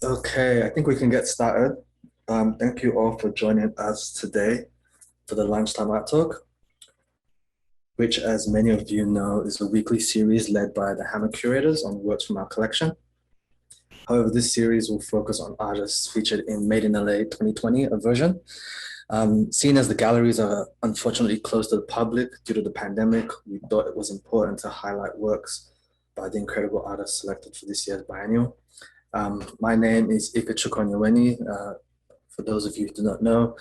Okay, I think we can get started. Thank you all for joining us today for the Lunchtime Art Talk, which, as many of you know, is a weekly series led by the Hammer curators on works from our collection. However, this series will focus on artists featured in Made in LA 2020, a version. Seeing as the galleries are unfortunately closed to the public due to the pandemic, we thought it was important to highlight works by the incredible artists selected for this year's biennial. My name is Ikechukwu Onyewuenyi. For those of you who do not know,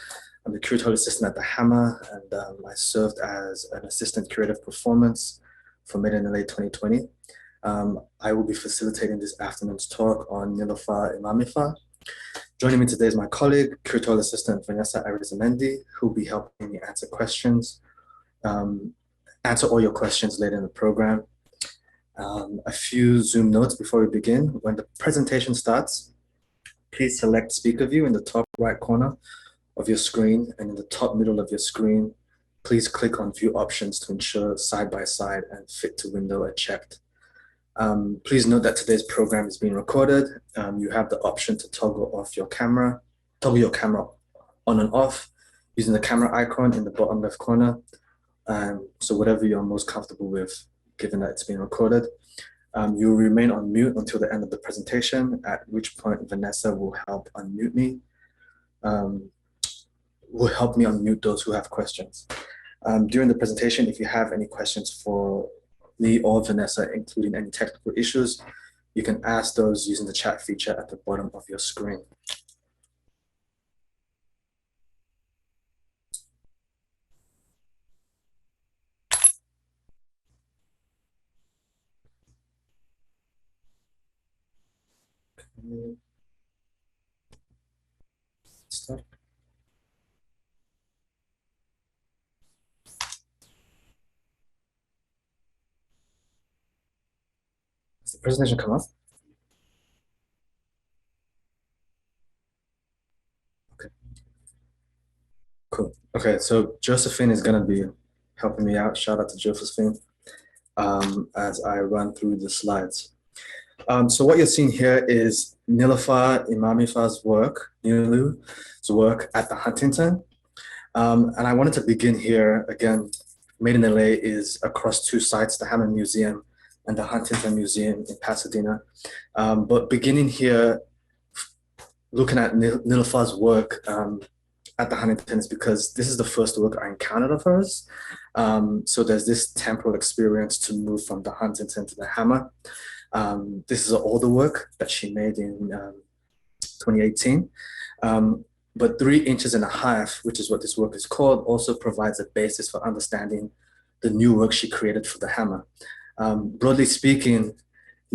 I'm the curator assistant at the Hammer, and I served as an assistant curative performance for Made in LA 2020. I will be facilitating this afternoon's talk on Niloufar Emamifar. Joining me today is my colleague, curatorial assistant Vanessa Arizamendi, who will be helping me answer all your questions later in the program. A few Zoom notes before we begin. When the presentation starts, please select speaker view in the top right corner of your screen, and in the top middle of your screen, please click on view options to ensure side by side and fit to window are checked. Please note that today's program is being recorded. You have the option to toggle your camera on and off using the camera icon in the bottom left corner. So whatever you're most comfortable with, given that it's being recorded. You'll remain on mute until the end of the presentation, at which point Vanessa will help unmute me. Will help me unmute those who have questions. During the presentation, if you have any questions for me or Vanessa, including any technical issues, you can ask those using the chat feature at the bottom of your screen. Start. Does the presentation come up? Okay. Cool. Okay, so Josephine is gonna be helping me out. Shout out to Josephine as I run through the slides. So what you're seeing here is Niloufar Emamifar's work, Nilou's work at the Huntington. And I wanted to begin here again. Made in LA is across two sites, the Hammond Museum and the Huntington Museum in Pasadena. But beginning here, looking at Niloufar's work at the Huntington is because this is the first work I encountered of hers. So there's this temporal experience to move from the Huntington to the Hammer. This is an older work that she made in 2018. But 3.5 inches, which is what this work is called, also provides a basis for understanding the new work she created for the Hammer. Broadly speaking,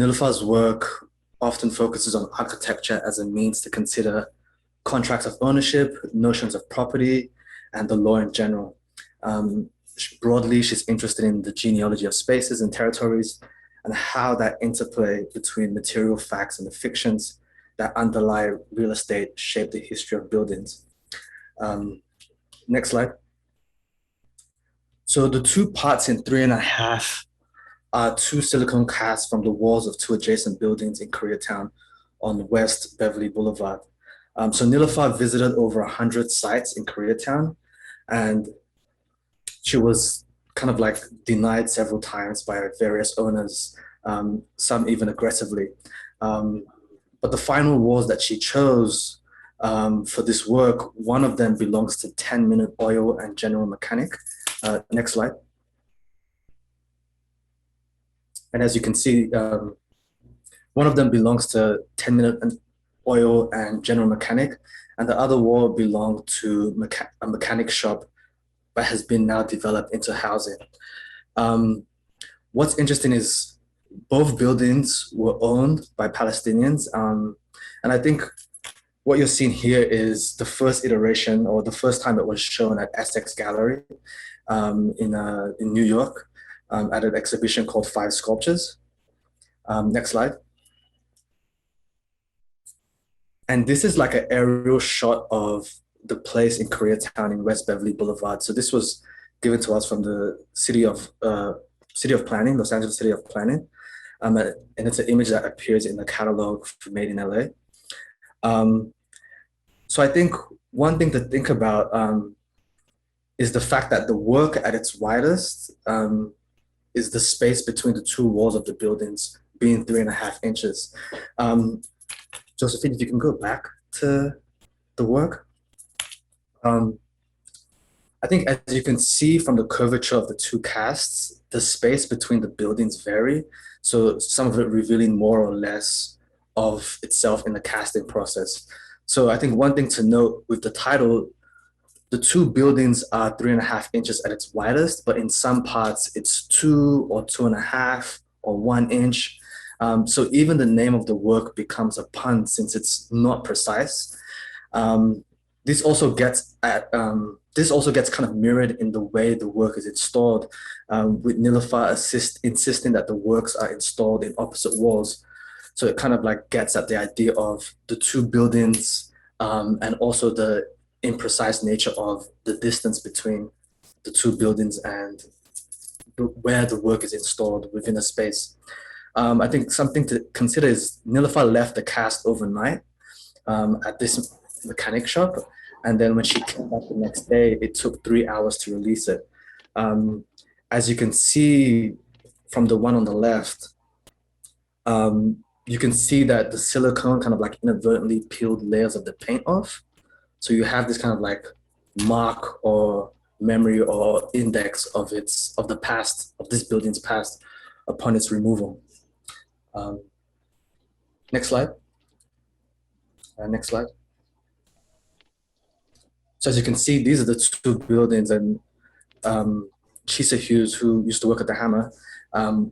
Niloufar's work often focuses on architecture as a means to consider contracts of ownership, notions of property, and the law in general. Broadly, she's interested in the genealogy of spaces and territories and how that interplay between material facts and the fictions that underlie real estate shape the history of buildings. Next slide. So the two parts in 3.5 are two silicone casts from the walls of two adjacent buildings in Koreatown on West Beverly Boulevard. So Niloufar visited over 100 sites in Koreatown, and she was kind of like denied several times by various owners, some even aggressively. But the final walls that she chose for this work, one of them belongs to 10 Minute Oil and General Mechanic. Next slide. And as you can see, one of them belongs to 10 Minute Oil and General Mechanic, and the other wall belonged to a mechanic shop that has been now developed into housing. What's interesting is both buildings were owned by Palestinians. And I think what you're seeing here is the first iteration, or the first time it was shown at Essex Gallery in New York at an exhibition called Five Sculptures. Next slide. And this is like an aerial shot of the place in Koreatown in West Beverly Boulevard. So this was given to us from the City of Planning, Los Angeles City of Planning. And it's an image that appears in the catalog for Made in LA. So I think one thing to think about is the fact that the work at its widest is the space between the two walls of the buildings being 3.5 inches. Um, Josephine, if you can go back to the work. Um, I think as you can see from the curvature of the two casts, the space between the buildings vary. So some of it revealing more or less of itself in the casting process. So I think one thing to note with the title, the two buildings are 3.5 inches at its widest, but in some parts it's 2 or 2.5 or 1 inch. So even the name of the work becomes a pun since it's not precise. Um, this also gets at this also gets kind of mirrored in the way the work is installed, with Niloufar insisting that the works are installed in opposite walls. So it kind of like gets at the idea of the two buildings, and also the imprecise nature of the distance between the two buildings and where the work is installed within a space. I think something to consider is Niloufar left the cast overnight at this mechanic shop. And then when she came back the next day, it took 3 hours to release it. Um, as you can see from the one on the left, you can see that the silicone kind of like inadvertently peeled layers of the paint off. So you have this kind of like mark or memory or index of the past, of this building's past upon its removal. Um, next slide. Next slide. So as you can see, these are the two buildings, and Chisa Hughes, who used to work at the Hammer,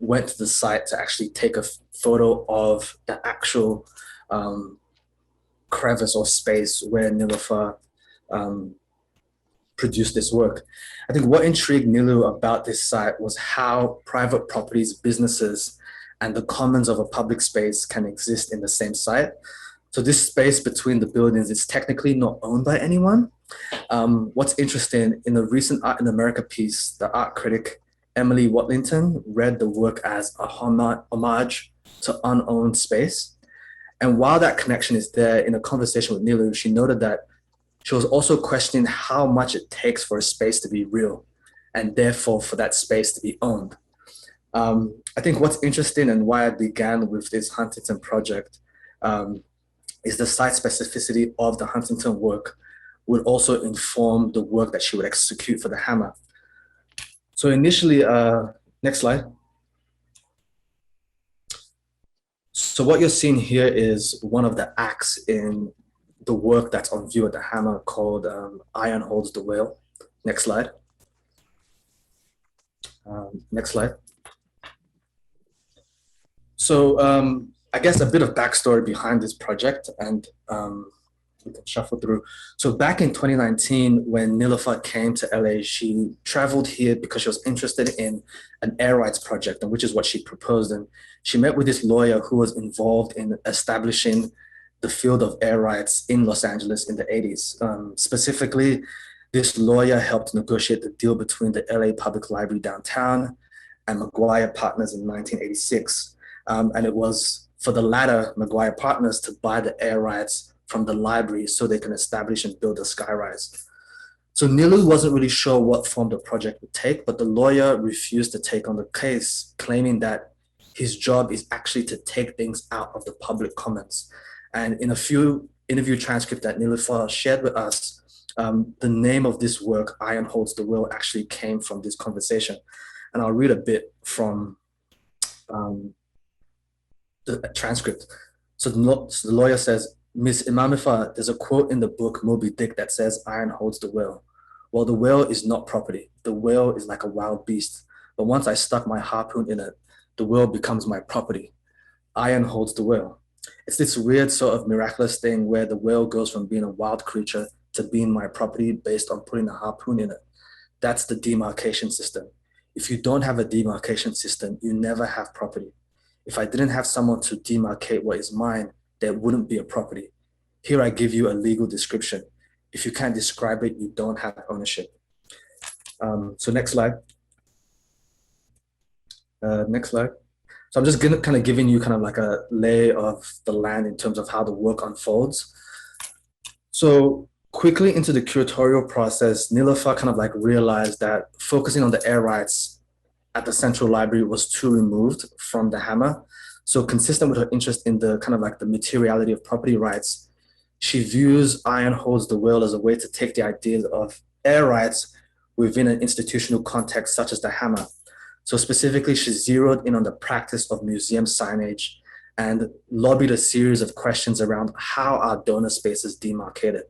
went to the site to actually take a photo of the actual crevice or space where Niloufar produced this work. I think what intrigued Nilu about this site was how private properties, businesses, and the commons of a public space can exist in the same site. So this space between the buildings is technically not owned by anyone. What's interesting, in a recent Art in America piece, the art critic Emily Watlington read the work as a homage to unowned space. And while that connection is there, in a conversation with Nilu, she noted that she was also questioning how much it takes for a space to be real, and therefore for that space to be owned. I think what's interesting and why I began with this Huntington project is the site specificity of the Huntington work would also inform the work that she would execute for the Hammer. So initially, next slide. So what you're seeing here is one of the acts in the work that's on view at the Hammer called Iron Holds the Whale. Next slide. Next slide. So I guess a bit of backstory behind this project, and we can shuffle through. So back in 2019, when Niloufar came to LA, she traveled here because she was interested in an air rights project, and which is what she proposed. And she met with this lawyer who was involved in establishing the field of air rights in Los Angeles in the 80s. Specifically, this lawyer helped negotiate the deal between the LA Public Library downtown and McGuire Partners in 1986. And it was for the latter, McGuire Partners, to buy the air rights from the library so they can establish and build a skyrise. So Nilu wasn't really sure what form the project would take, but the lawyer refused to take on the case, claiming that his job is actually to take things out of the public commons. And in a few interview transcripts that Niloufar shared with us, the name of this work, Iron Holds the Will, actually came from this conversation. And I'll read a bit from the transcript. So the lawyer says, "Miss Emamifar, there's a quote in the book Moby Dick that says iron holds the whale. Well, the whale is not property. The whale is like a wild beast. But once I stuck my harpoon in it, the whale becomes my property. Iron holds the whale." It's this weird sort of miraculous thing where the whale goes from being a wild creature to being my property based on putting a harpoon in it. That's the demarcation system. If you don't have a demarcation system, you never have property. If I didn't have someone to demarcate what is mine, there wouldn't be a property. Here I give you a legal description. If you can't describe it, you don't have ownership. So next slide. Next slide. So I'm just gonna kind of giving you kind of like a lay of the land in terms of how the work unfolds. So quickly into the curatorial process, Niloufar kind of like realized that focusing on the air rights at the Central Library was too removed from the hammer. So consistent with her interest in the kind of like the materiality of property rights, she views Iron Holds the Will as a way to take the ideas of air rights within an institutional context such as the hammer. So specifically, she zeroed in on the practice of museum signage and lobbied a series of questions around how are donor spaces demarcated.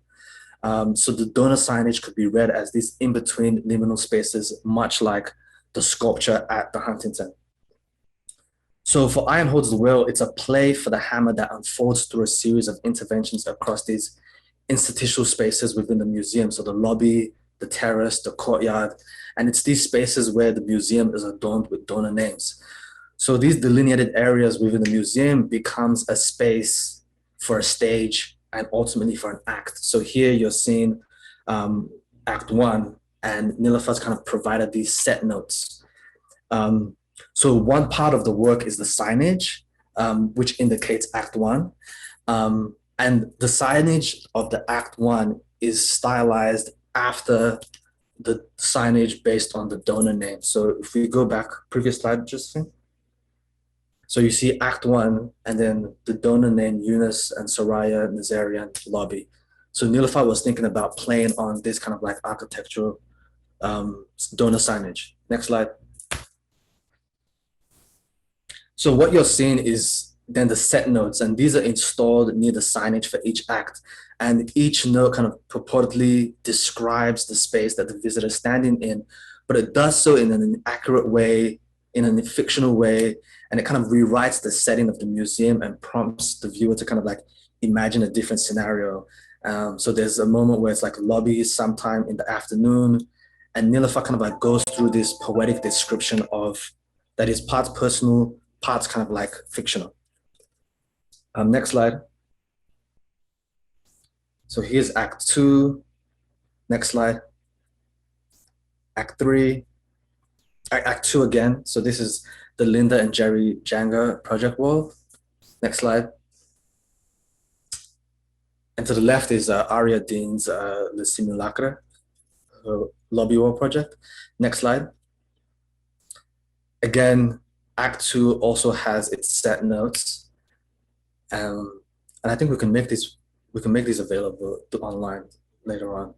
So the donor signage could be read as these in-between liminal spaces, much like the sculpture at the Huntington. So for Iron Holds the Will, it's a play for the hammer that unfolds through a series of interventions across these institutional spaces within the museum. So the lobby, the terrace, the courtyard, and it's these spaces where the museum is adorned with donor names. So these delineated areas within the museum becomes a space for a stage and ultimately for an act. So here you're seeing Act 1, and Niloufar's kind of provided these set notes. So one part of the work is the signage, which indicates Act 1. And the signage of the Act 1 is stylized after the signage based on the donor name. So if we go back, previous slide, Josephine. So you see Act 1, and then the donor name Eunice and Soraya Nazarian lobby. So Niloufar was thinking about playing on this kind of like architectural donor signage. Next slide. So what you're seeing is then the set notes, and these are installed near the signage for each act. And each note kind of purportedly describes the space that the visitor is standing in, but it does so in an accurate way, in a fictional way, and it kind of rewrites the setting of the museum and prompts the viewer to kind of like imagine a different scenario. So there's a moment where it's like lobby sometime in the afternoon, and Niloufar kind of like goes through this poetic description of that is parts personal, parts kind of like fictional. Next slide. So here's Act 2. Next slide. Act 3. Act 2 again. So this is the Linda and Jerry Jenga project wall. Next slide. And to the left is Aria Dean's Le Simulacre lobby wall project. Next slide. Again, Act 2 also has its set notes. And I think we can make these available online later on.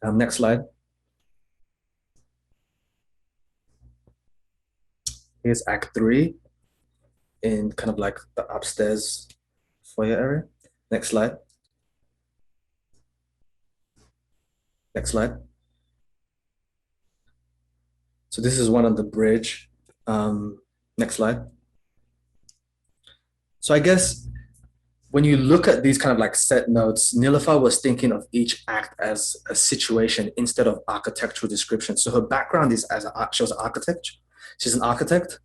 Next slide. Here's Act 3 in kind of like the upstairs foyer area. Next slide. Next slide. So this is one on the bridge. Next slide. So I guess when you look at these kind of like set notes, Niloufar was thinking of each act as a situation instead of architectural description. So her background is she was an architect. She's an architect.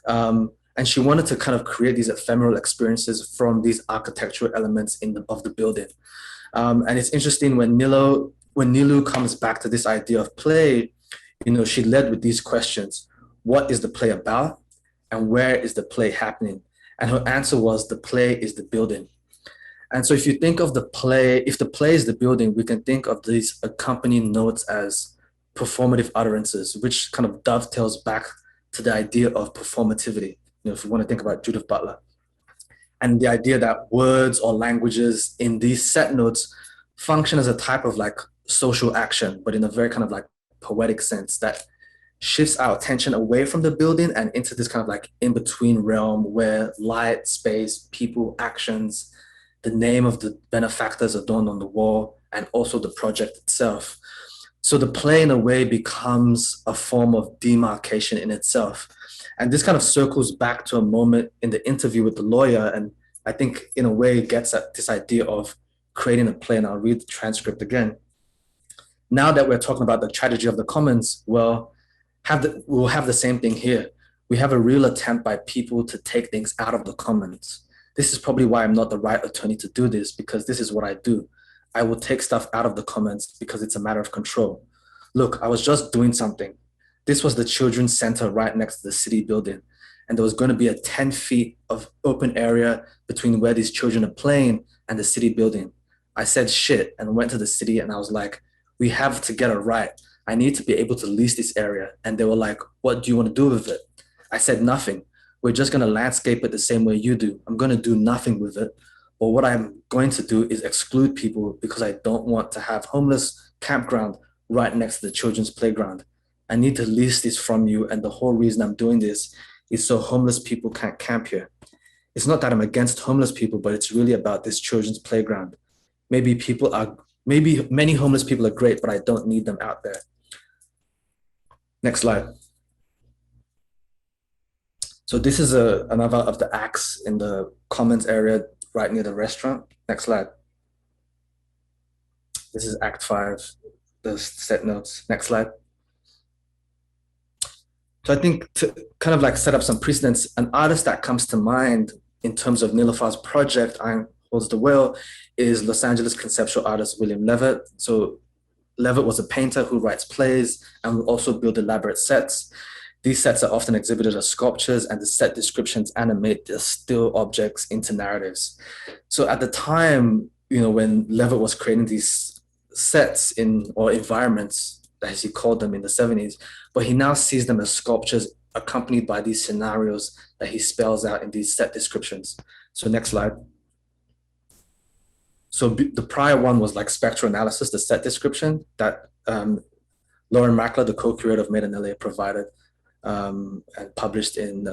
And she wanted to kind of create these ephemeral experiences from these architectural elements of the building. And it's interesting when Nilu comes back to this idea of play, you know, she led with these questions. What is the play about? And where is the play happening? And her answer was the play is the building. And so if you think of the play, if the play is the building, we can think of these accompanying notes as performative utterances, which kind of dovetails back to the idea of performativity. You know, if you want to think about Judith Butler. And the idea that words or languages in these set notes function as a type of like social action, but in a very kind of like poetic sense that shifts our attention away from the building and into this kind of like in-between realm where light, space, people, actions, the name of the benefactors adorned on the wall, and also the project itself. So the play in a way becomes a form of demarcation in itself. And this kind of circles back to a moment in the interview with the lawyer. And I think in a way it gets at this idea of creating a play. And I'll read the transcript again. Now that we're talking about the tragedy of the commons, well, we'll have the same thing here. We have a real attempt by people to take things out of the commons. This is probably why I'm not the right attorney to do this, because this is what I do. I will take stuff out of the commons because it's a matter of control. Look, I was just doing something. this was the children's center right next to the city building. And there was going to be a 10 feet of open area between where these children are playing and the city building. I said shit and went to the city and I was like, we have to get it right. I need to be able to lease this area. And they were like, what do you want to do with it? I said, nothing. We're just going to landscape it the same way you do. I'm going to do nothing with it. But what I'm going to do is exclude people because I don't want to have homeless campground right next to the children's playground. I need to lease this from you. And the whole reason I'm doing this is so homeless people can't camp here. It's not that I'm against homeless people, but it's really about this children's playground. Maybe many homeless people are great, but I don't need them out there. Next slide. So this is another of the acts in the commons area right near the restaurant. Next slide. This is Act 5, the set notes. Next slide. So I think to kind of like set up some precedents, an artist that comes to mind in terms of Niloufar's project, Iron Holds the Whale, is Los Angeles conceptual artist William Levitt. So Levitt was a painter who writes plays and will also build elaborate sets. These sets are often exhibited as sculptures, and the set descriptions animate the still objects into narratives. So at the time, when Levitt was creating these sets or environments, as he called them in the 70s, but he now sees them as sculptures accompanied by these scenarios that he spells out in these set descriptions. So next slide. So the prior one was like spectral analysis, the set description that Lauren Mackler, the co-curator of Made in LA, provided and published in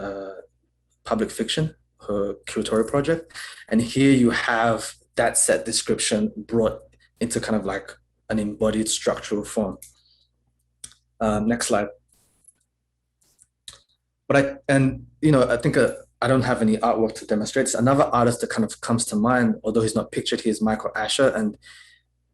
Public Fiction, her curatorial project. And here you have that set description brought into kind of like an embodied structural form. Next slide. But I think I don't have any artwork to demonstrate. Another artist that kind of comes to mind, although he's not pictured here, is Michael Asher. And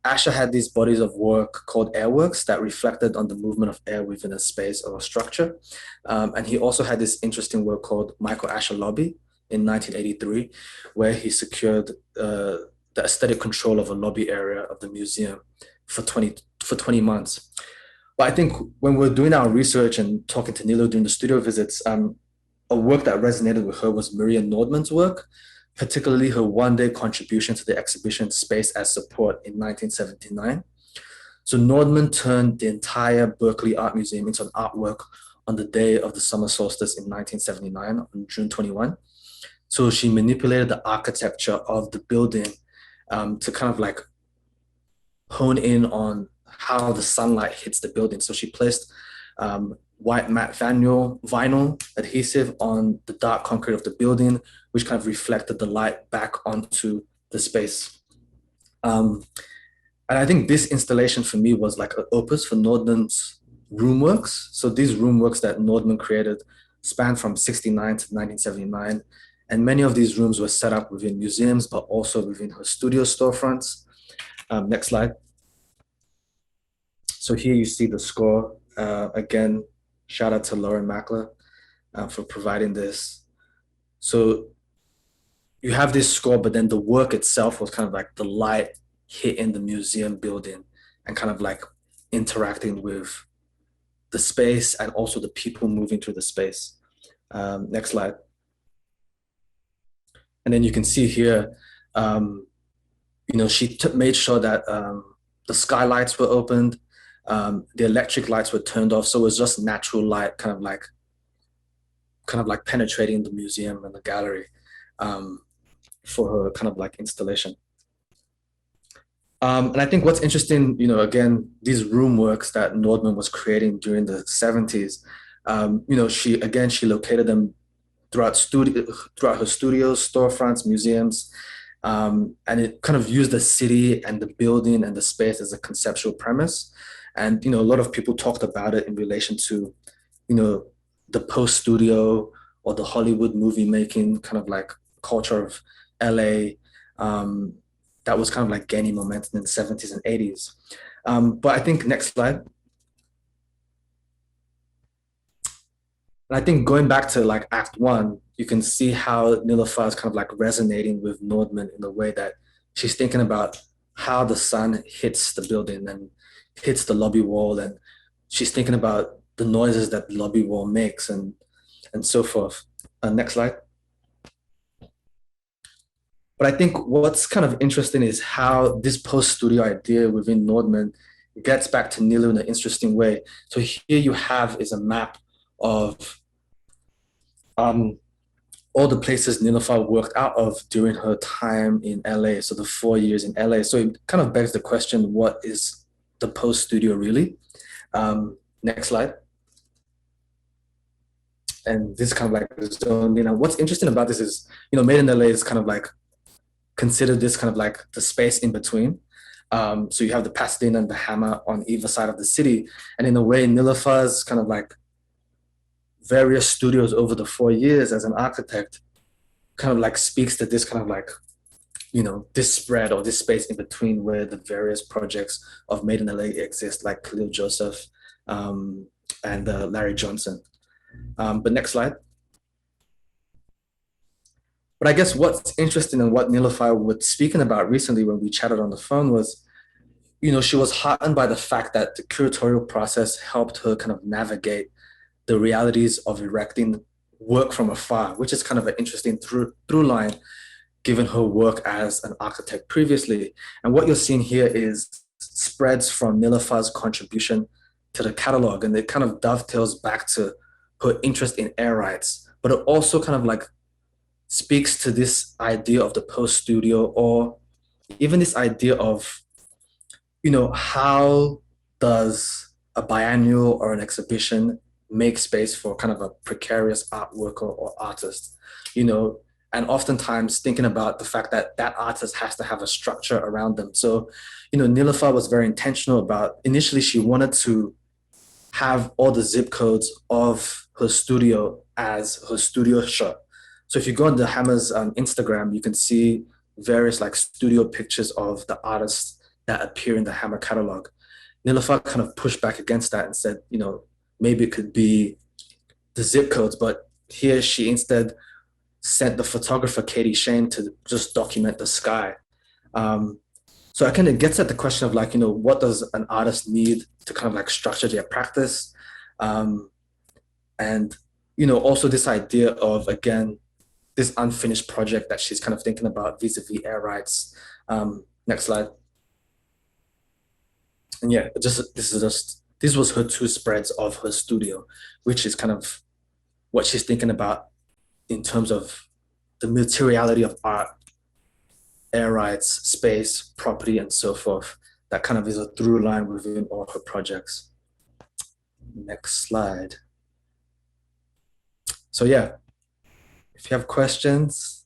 Asher had these bodies of work called airworks that reflected on the movement of air within a space or a structure. And he also had this interesting work called Michael Asher Lobby in 1983, where he secured the aesthetic control of a lobby area of the museum for 20 months. But I think when we're doing our research and talking to Nilo during the studio visits, a work that resonated with her was Maria Nordman's work, particularly her one-day contribution to the exhibition Space as Support in 1979. So Nordman turned the entire Berkeley Art Museum into an artwork on the day of the summer solstice in 1979, on June 21. So she manipulated the architecture of the building to kind of like hone in on how the sunlight hits the building. So she placed white matte vinyl adhesive on the dark concrete of the building, which kind of reflected the light back onto the space. And I think this installation for me was like an opus for Nordman's room works. So these room works that Nordman created spanned from 69 to 1979. And many of these rooms were set up within museums, but also within her studio storefronts. Next slide. So here you see the score. Again, shout out to Lauren Mackler for providing this. So you have this score, but then the work itself was kind of like the light hitting the museum building and kind of like interacting with the space and also the people moving through the space. Next slide. And then you can see here, she made sure that the skylights were opened, the electric lights were turned off, so it was just natural light, kind of like penetrating the museum and the gallery for her kind of like installation. And I think what's interesting, again, these room works that Nordman was creating during the 70s, she located them throughout her studios, storefronts, museums, and it kind of used the city and the building and the space as a conceptual premise. And, a lot of people talked about it in relation to, the post-studio or the Hollywood movie making kind of like culture of LA that was kind of like gaining momentum in the 70s and 80s. But I think next slide. And I think going back to like Act 1, you can see how Niloufar is kind of like resonating with Nordman in the way that she's thinking about how the sun hits the building and hits the lobby wall. And she's thinking about the noises that the lobby wall makes and so forth. Next slide. But I think what's kind of interesting is how this post-studio idea within Nordman gets back to Nilu in an interesting way. So here you have is a map of all the places Niloufar worked out of during her time in LA. So the 4 years in LA. So it kind of begs the question, what is the post-studio really? Next slide. And this is kind of like the zone. What's interesting about this is, Made in LA is kind of like consider this kind of like the space in between. So you have the Pasadena and the Hammer on either side of the city. And in a way, Niloufar's kind of like various studios over the 4 years as an architect kind of like speaks to this kind of like, this spread or this space in between where the various projects of Made in LA exist, like Khalil Joseph and Larry Johnson. But next slide. But I guess what's interesting and what Niloufar was speaking about recently when we chatted on the phone was, she was heartened by the fact that the curatorial process helped her kind of navigate the realities of erecting work from afar, which is kind of an interesting through line given her work as an architect previously. And what you're seeing here is spreads from Niloufar's contribution to the catalog, and it kind of dovetails back to her interest in air rights, but it also kind of like speaks to this idea of the post-studio, or even this idea of, how does a biennial or an exhibition make space for kind of a precarious art worker or artist, and oftentimes thinking about the fact that that artist has to have a structure around them. So, Niloufar was very intentional about, initially she wanted to have all the zip codes of her studio as her studio shot. So if you go on the Hammer's Instagram, you can see various like studio pictures of the artists that appear in the Hammer catalog. Niloufar kind of pushed back against that and said, maybe it could be the zip codes, but here she instead sent the photographer Katie Shane to just document the sky. So I kind of gets at the question of like, what does an artist need to kind of like structure their practice? And, also this idea of, again, this unfinished project that she's kind of thinking about vis-a-vis air rights. Next slide. And yeah, this was her 2 spreads of her studio, which is kind of what she's thinking about in terms of the materiality of art, air rights, space, property, and so forth. That kind of is a through line within all her projects. Next slide. So yeah, if you have questions,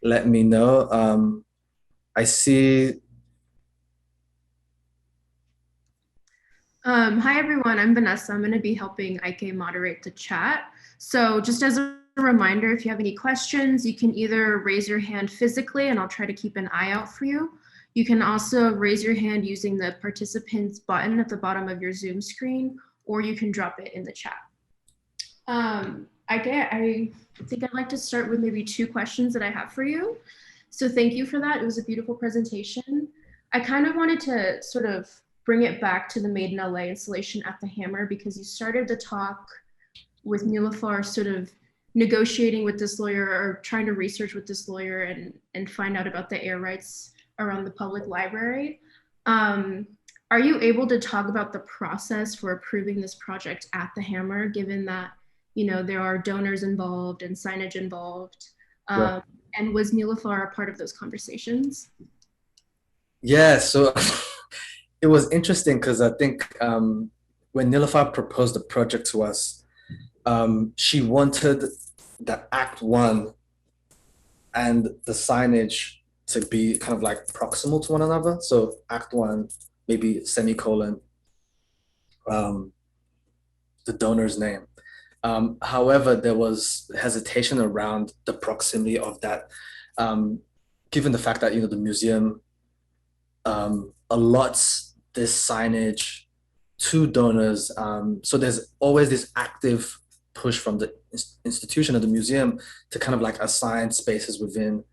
let me know. I see. Hi everyone, I'm Vanessa. I'm going to be helping Ike moderate the chat. So just as a reminder, if you have any questions, you can either raise your hand physically and I'll try to keep an eye out for you. You can also raise your hand using the participants button at the bottom of your Zoom screen, or you can drop it in the chat. I think I'd like to start with maybe 2 questions that I have for you. So thank you for that. It was a beautiful presentation. I kind of wanted to sort of bring it back to the Made in LA installation at the Hammer, because you started the talk with Niloufar sort of negotiating with this lawyer or trying to research with this lawyer and find out about the air rights around the public library. Are you able to talk about the process for approving this project at the Hammer, given that, there are donors involved and signage involved? Yeah. And was Niloufar a part of those conversations? Yeah, so it was interesting because I think when Niloufar proposed the project to us, she wanted the Act 1 and the signage to be kind of like proximal to one another. So Act 1, maybe semicolon, the donor's name. However, there was hesitation around the proximity of that, given the fact that, the museum allots this signage to donors. So there's always this active push from the institution of the museum to kind of like assign spaces within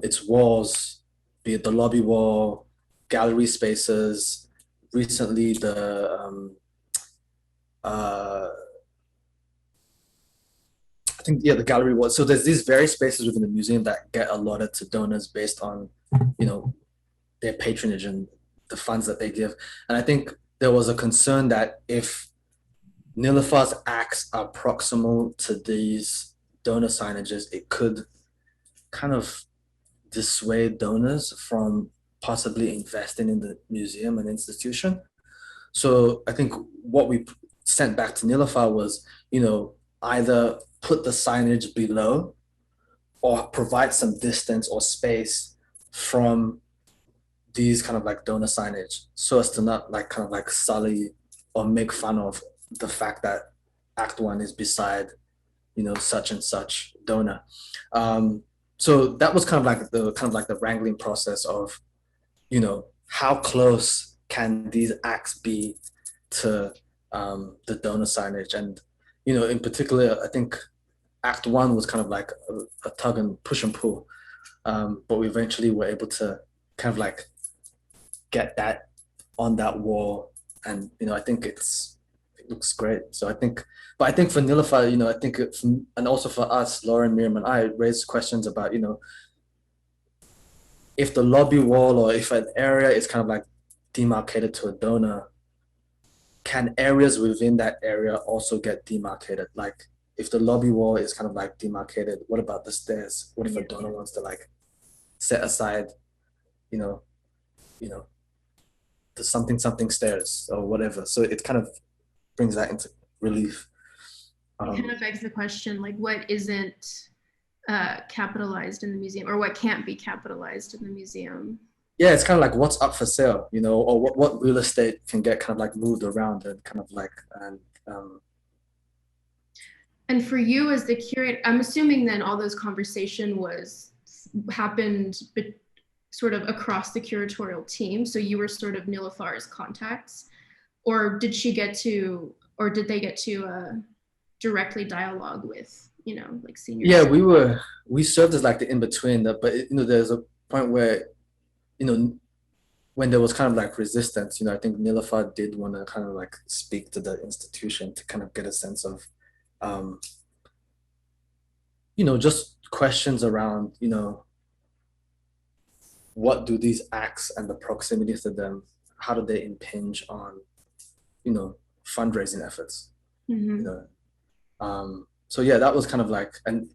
its walls, be it the lobby wall, gallery spaces. Recently, the uh, I think, yeah, the gallery was. So there's these various spaces within the museum that get allotted to donors based on, you know, their patronage and the funds that they give. And I think there was a concern that if Niloufar's acts are proximal to these donor signages, it could kind of dissuade donors from possibly investing in the museum and institution. So I think what we sent back to Niloufar was, either put the signage below or provide some distance or space from these kind of like donor signage so as to not like kind of like sully or make fun of the fact that Act One is beside, such and such donor. So that was kind of like the wrangling process of, how close can these acts be to the donor signage. And, in particular, I think Act One was kind of like a tug and push and pull. But we eventually were able to kind of like get that on that wall. And, I think it looks great. So but I think for Niloufar, I think and also for us, Lauren, Miriam, and I raised questions about, if the lobby wall or if an area is kind of like demarcated to a donor, can areas within that area also get demarcated? Like if the lobby wall is kind of like demarcated, what about the stairs? What if a donor wants to like set aside, you know, you know, the something stairs or whatever? So it kind of brings that into relief. It kind of begs the question, like what isn't capitalized in the museum or what can't be capitalized in the museum? Yeah, it's kind of like what's up for sale, or what real estate can get kind of like moved around and kind of like um, And for you as the curator, I'm assuming then all those conversation happened sort of across the curatorial team. So you were sort of Niloufar's contacts, or did they get to directly dialogue with, like senior? Yeah, we served as like the in between that, but there's a point where, when there was kind of like resistance, I think Niloufar did want to kind of like speak to the institution to kind of get a sense of, um, just questions around, what do these acts and the proximity to them, how do they impinge on, fundraising efforts, Mm-hmm. So yeah, that was kind of like, and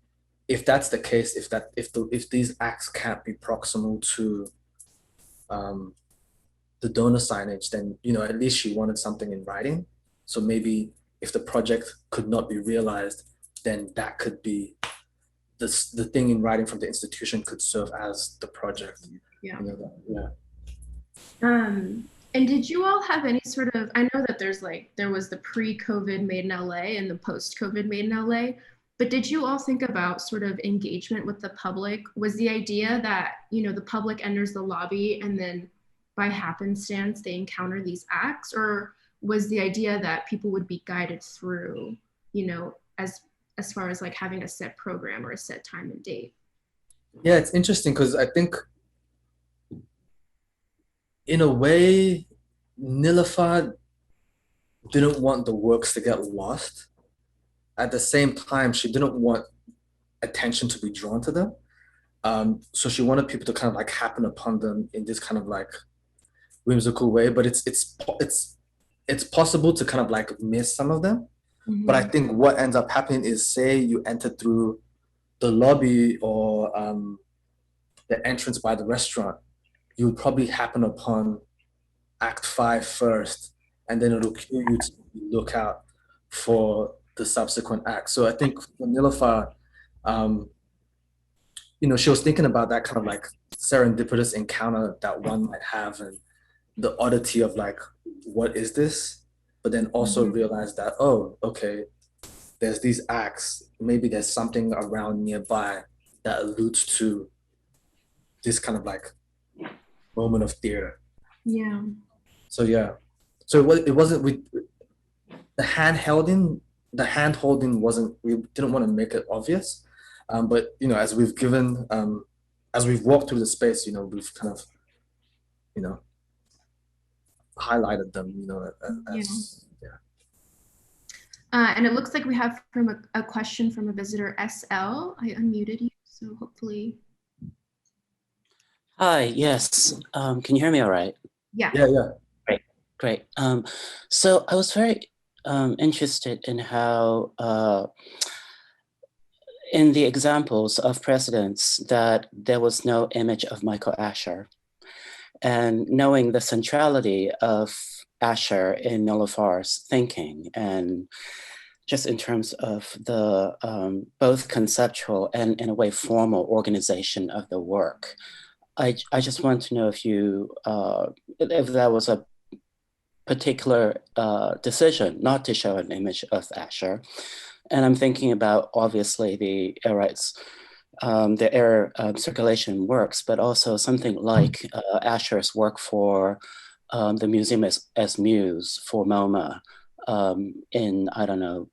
if that's the case, if these acts can't be proximal to um, the donor signage, then at least she wanted something in writing. So maybe if the project could not be realized, then that could be the thing in writing from the institution could serve as the project. Yeah. Yeah. And did you all have any sort of, I know that there was the pre-COVID Made in LA and the post-COVID Made in LA, but did you all think about sort of engagement with the public? Was the idea that, the public enters the lobby and then by happenstance they encounter these acts, or was the idea that people would be guided through, as far as like having a set program or a set time and date? Yeah, it's interesting because I think in a way, Niloufar didn't want the works to get lost. At the same time, she didn't want attention to be drawn to them. So she wanted people to kind of like happen upon them in this kind of like whimsical way. But it's possible to kind of like miss some of them. Mm-hmm. But I think what ends up happening is, say you enter through the lobby or the entrance by the restaurant, you would probably happen upon Act 5 first, and then it'll cue you to look out for the subsequent acts. So I think for Niloufar, um, she was thinking about that kind of like serendipitous encounter that one might have and the oddity of like, what is this? But then also realize that, oh, okay, there's these acts. Maybe there's something around nearby that alludes to this kind of like moment of theater. Yeah. So yeah, so it wasn't the hand holding wasn't, we didn't want to make it obvious, but as we've walked through the space, we've kind of you know highlighted them, as yeah. And it looks like we have from a question from a visitor, SL. I unmuted you, so hopefully. Hi, yes. Can you hear me all right? Yeah. Yeah. Great, great. So I was very interested in how, in the examples of precedents, that there was no image of Michael Asher. And knowing the centrality of Asher in Niloufar's thinking, and just in terms of the both conceptual and, in a way, formal organization of the work. I just want to know if that was a particular decision not to show an image of Asher. And I'm thinking about, obviously, the air rights, the air circulation works, but also something like Asher's work for the Museum as Muse for MoMA in, I don't know,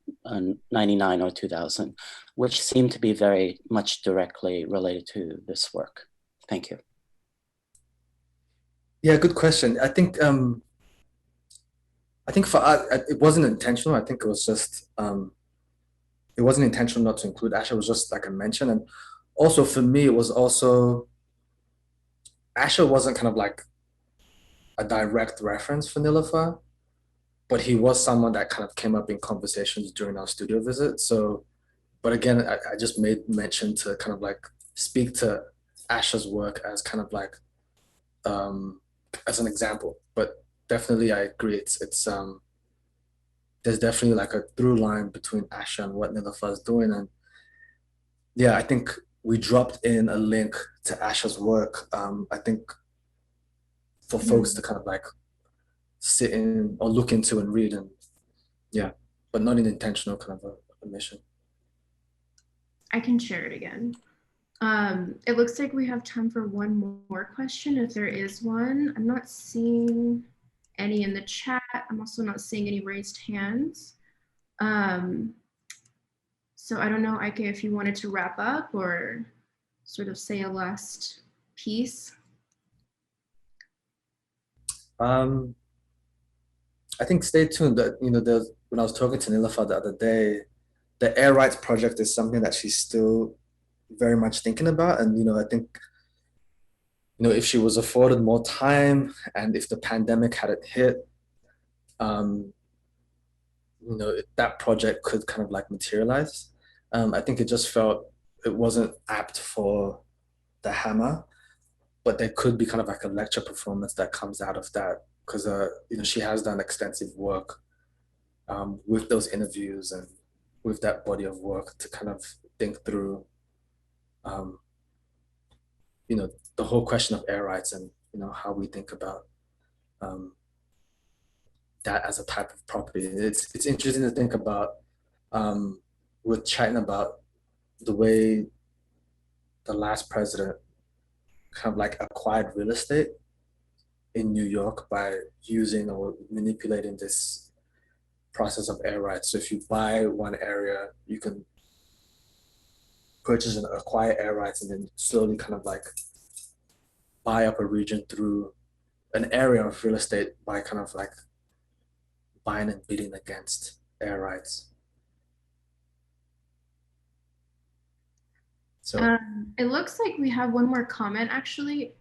99 or 2000, which seemed to be very much directly related to this work. Thank you. Yeah, good question. I think for us, it wasn't intentional. I think it was just it wasn't intentional not to include Asher. It was just like I mentioned, and also for me, it was also Asher wasn't kind of like a direct reference for Niloufar, but he was someone that kind of came up in conversations during our studio visit. So, but again, I just made mention to kind of like speak to Asher's work as kind of like um, as an example. But definitely, I agree. It's there's definitely like a through line between Asher and what Niloufar is doing, and yeah, I think we dropped in a link to Asher's work. I think for folks to kind of like sit in or look into and read, and yeah, but not an intentional kind of a mission. I can share it again. It looks like we have time for one more question, if there is one. I'm not seeing any in the chat. I'm also not seeing any raised hands. So I don't know, Ike, if you wanted to wrap up or sort of say a last piece. I think stay tuned. That when I was talking to Niloufar the other day, the air rights project is something that she's still very much thinking about, and I think if she was afforded more time and if the pandemic hadn't hit, um, that project could kind of like materialize. I think it just felt it wasn't apt for the Hammer, but there could be kind of like a lecture performance that comes out of that because she has done extensive work with those interviews and with that body of work to kind of think through um, the whole question of air rights and how we think about um, that as a type of property. It's interesting to think about with chatting about the way the last president kind of like acquired real estate in New York by using or manipulating this process of air rights. So if you buy one area, you can purchase and acquire air rights and then slowly kind of like buy up a region through an area of real estate by kind of like buying and bidding against air rights. So it looks like we have one more comment actually,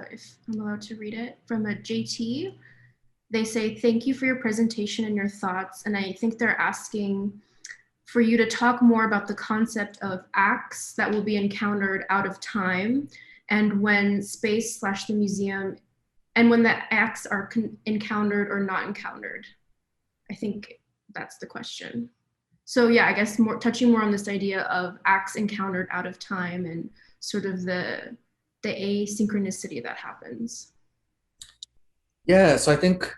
if I'm allowed to read it, from a JT. They say, thank you for your presentation and your thoughts. And I think they're asking for you to talk more about the concept of acts that will be encountered out of time and when space / the museum, and when the acts are encountered or not encountered. I think that's the question. So yeah, I guess touching more on this idea of acts encountered out of time and sort of the asynchronicity that happens. yeah, so I think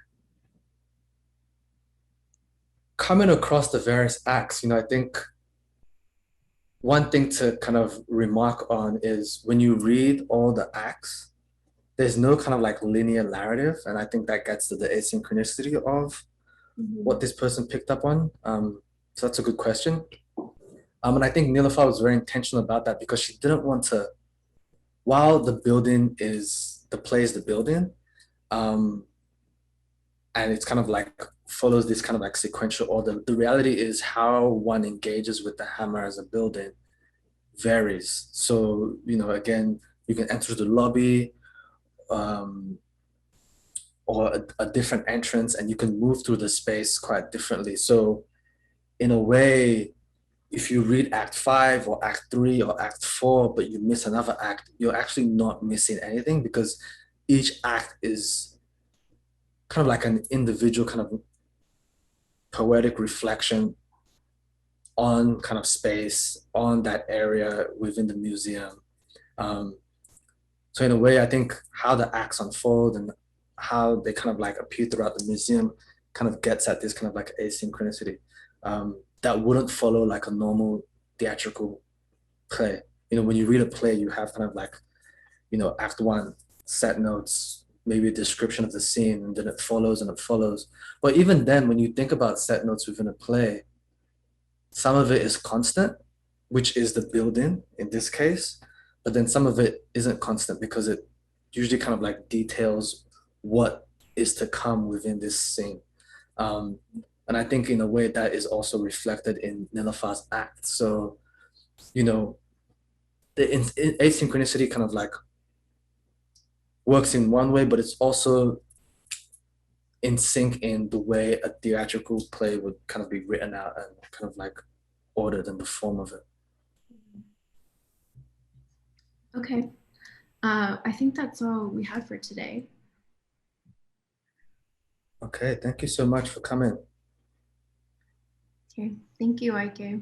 coming across the various acts, I think one thing to kind of remark on is when you read all the acts, there's no kind of like linear narrative. And I think that gets to the asynchronicity of what this person picked up on. So that's a good question. And I think Niloufar was very intentional about that because she didn't want to, while the play is the building, and it's kind of like follows this kind of like sequential order. The reality is how one engages with the hammer as a building varies. So, you know, again, you can enter the lobby, or a different entrance, and you can move through the space quite differently. So in a way, if you read Act 5 or Act 3 or Act 4, but you miss another act, you're actually not missing anything, because each act is kind of like an individual kind of poetic reflection on kind of space, on that area within the museum. So in a way, I think how the acts unfold and how they kind of like appear throughout the museum kind of gets at this kind of like asynchronicity that wouldn't follow like a normal theatrical play. You know, when you read a play, you have kind of like, you know, Act 1, set notes, maybe a description of the scene, and then it follows and it follows. But even then, when you think about set notes within a play, some of it is constant, which is the building in this case, but then some of it isn't constant because it usually kind of like details what is to come within this scene. And I think in a way that is also reflected in Niloufar's act. So, you know, the asynchronicity kind of like works in one way, but it's also in sync in the way a theatrical play would kind of be written out and kind of like ordered in the form of it. Okay. I think that's all we have for today. Okay, thank you so much for coming. Okay. Thank you, Ike.